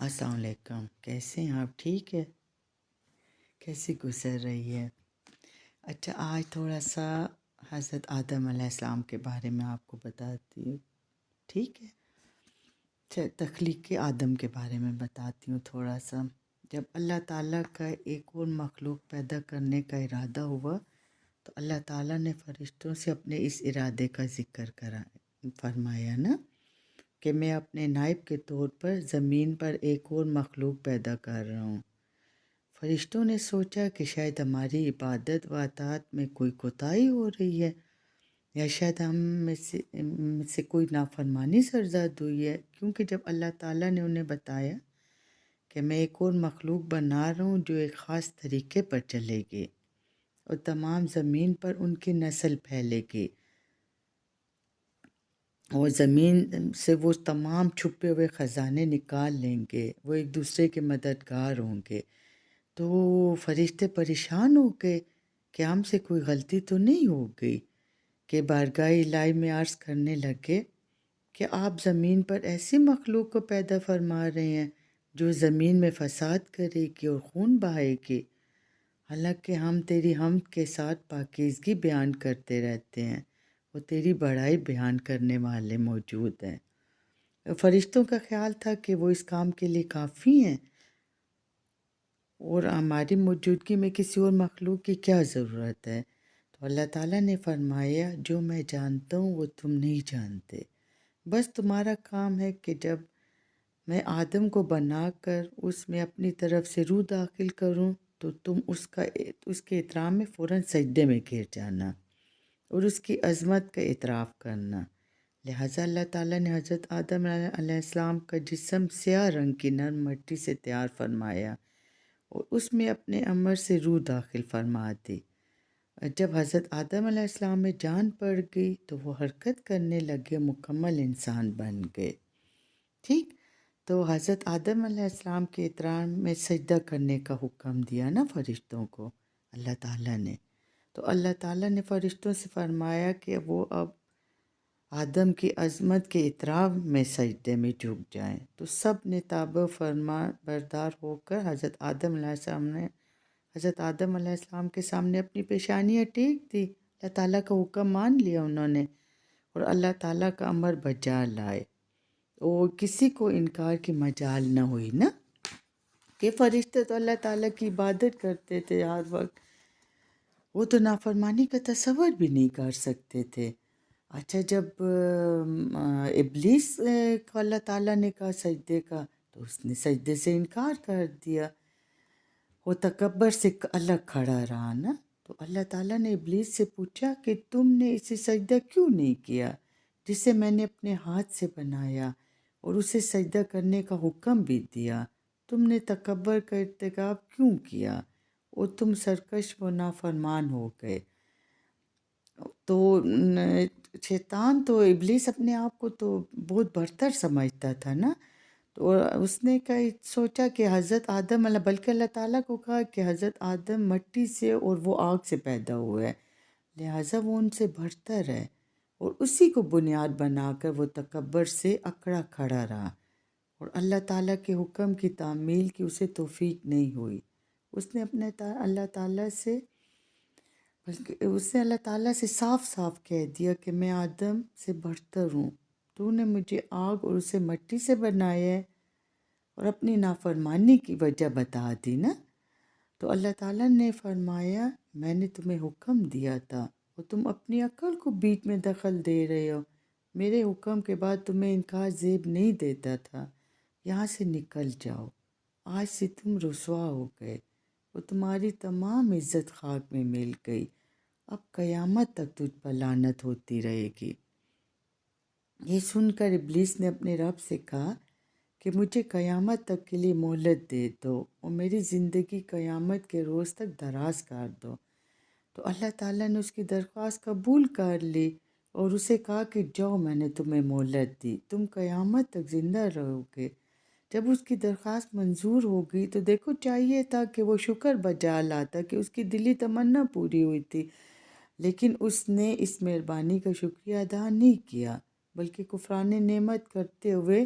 السلام علیکم، کیسے ہیں آپ؟ ٹھیک ہے؟ کیسی گزر رہی ہے؟ اچھا، آج تھوڑا سا حضرت آدم علیہ السلام کے بارے میں آپ کو بتاتی ہوں، ٹھیک ہے؟ اچھا، تخلیق آدم کے بارے میں بتاتی ہوں تھوڑا سا۔ جب اللہ تعالیٰ کا ایک اور مخلوق پیدا کرنے کا ارادہ ہوا تو اللہ تعالیٰ نے فرشتوں سے اپنے اس ارادے کا ذکر فرمایا نا، کہ میں اپنے نائب کے طور پر زمین پر ایک اور مخلوق پیدا کر رہا ہوں۔ فرشتوں نے سوچا کہ شاید ہماری عبادت و اطاعت میں کوئی کوتاہی ہو رہی ہے، یا شاید ہم میں سے کوئی نافرمانی سرزد ہوئی ہے، کیونکہ جب اللہ تعالیٰ نے انہیں بتایا کہ میں ایک اور مخلوق بنا رہا ہوں جو ایک خاص طریقے پر چلے گی اور تمام زمین پر ان کی نسل پھیلے گی، اور زمین سے وہ تمام چھپے ہوئے خزانے نکال لیں گے، وہ ایک دوسرے کے مددگار ہوں گے، تو فرشتے پریشان ہو گئے کہ ہم سے کوئی غلطی تو نہیں ہو گئی، کہ بارگاہ الہی میں عرض کرنے لگے کہ آپ زمین پر ایسی مخلوق کو پیدا فرما رہے ہیں جو زمین میں فساد کرے گی اور خون بہائے گی، حالانکہ ہم تیری حمد کے ساتھ پاکیزگی بیان کرتے رہتے ہیں، وہ تیری بڑائی بیان کرنے والے موجود ہیں۔ فرشتوں کا خیال تھا کہ وہ اس کام کے لیے کافی ہیں، اور ہماری موجودگی میں کسی اور مخلوق کی کیا ضرورت ہے؟ تو اللہ تعالیٰ نے فرمایا، جو میں جانتا ہوں وہ تم نہیں جانتے، بس تمہارا کام ہے کہ جب میں آدم کو بنا کر اس میں اپنی طرف سے روح داخل کروں تو تم اس کے احترام میں فوراً سجدے میں گر جانا اور اس کی عظمت کا اعتراف کرنا۔ لہٰذا اللہ تعالیٰ نے حضرت آدم علیہ السلام کا جسم سیاہ رنگ کی نرم مٹی سے تیار فرمایا اور اس میں اپنے امر سے روح داخل فرما دی۔ جب حضرت آدم علیہ السلام میں جان پڑ گئی تو وہ حرکت کرنے لگے، مکمل انسان بن گئے، ٹھیک؟ تو حضرت آدم علیہ السلام کے احترام میں سجدہ کرنے کا حکم دیا نا فرشتوں کو اللہ تعالیٰ نے، تو اللہ تعالیٰ نے فرشتوں سے فرمایا کہ وہ اب آدم کی عظمت کے اعتراف میں سجدے میں جھک جائیں، تو سب نے تابع فرما بردار ہو کر حضرت آدم علیہ السلام کے سامنے اپنی پیشانیاں ٹیک دی۔ اللہ تعالیٰ کا حکم مان لیا انہوں نے اور اللہ تعالیٰ کا امر بجا لائے، اور کسی کو انکار کی مجال نہ ہوئی نا، کہ فرشتے تو اللہ تعالیٰ کی عبادت کرتے تھے ہر وقت، وہ تو نافرمانی کا تصور بھی نہیں کر سکتے تھے۔ اچھا، جب ابلیس کو اللہ تعالیٰ نے کہا سجدے کا تو اس نے سجدے سے انکار کر دیا، وہ تکبر سے الگ کھڑا رہا نا، تو اللہ تعالیٰ نے ابلیس سے پوچھا کہ تم نے اسے سجدہ کیوں نہیں کیا جسے میں نے اپنے ہاتھ سے بنایا اور اسے سجدہ کرنے کا حکم بھی دیا؟ تم نے تکبر کا ارتکاب کیوں کیا اور تم سرکش و نافرمان ہو گئے؟ تو شیطان تو ابلیس اپنے آپ کو تو بہت برتر سمجھتا تھا نا، تو اس نے سوچا کہ حضرت آدم بلکہ اللہ تعالیٰ کو کہا کہ حضرت آدم مٹی سے اور وہ آگ سے پیدا ہوئے ہے، لہٰذا وہ ان سے برتر ہے، اور اسی کو بنیاد بنا کر وہ تکبر سے اکڑا کھڑا رہا اور اللہ تعالیٰ کے حکم کی تعمیل کی اسے توفیق نہیں ہوئی۔ اس نے اللہ تعالیٰ سے صاف صاف کہہ دیا کہ میں آدم سے برتر ہوں، تو نے مجھے آگ اور اسے مٹی سے بنایا ہے، اور اپنی نافرمانی کی وجہ بتا دی نا، تو اللہ تعالیٰ نے فرمایا میں نے تمہیں حکم دیا تھا اور تم اپنی عقل کو بیچ میں دخل دے رہے ہو، میرے حکم کے بعد تمہیں انکار زیب نہیں دیتا تھا، یہاں سے نکل جاؤ، آج سے تم رسوا ہو گئے اور تمہاری تمام عزت خاک میں مل گئی، اب قیامت تک تجھ پر لعنت ہوتی رہے گی۔ یہ سن کر ابلیس نے اپنے رب سے کہا کہ مجھے قیامت تک کے لیے مہلت دے دو اور میری زندگی قیامت کے روز تک دراز کر دو، تو اللہ تعالیٰ نے اس کی درخواست قبول کر لی اور اسے کہا کہ جاؤ، میں نے تمہیں مہلت دی، تم قیامت تک زندہ رہو گے۔ جب اس کی درخواست منظور ہو گئی تو دیکھو، چاہیے تھا کہ وہ شکر بجا لاتا کہ اس کی دلی تمنا پوری ہوئی تھی، لیکن اس نے اس مہربانی کا شکریہ ادا نہیں کیا، بلکہ کفران نعمت کرتے ہوئے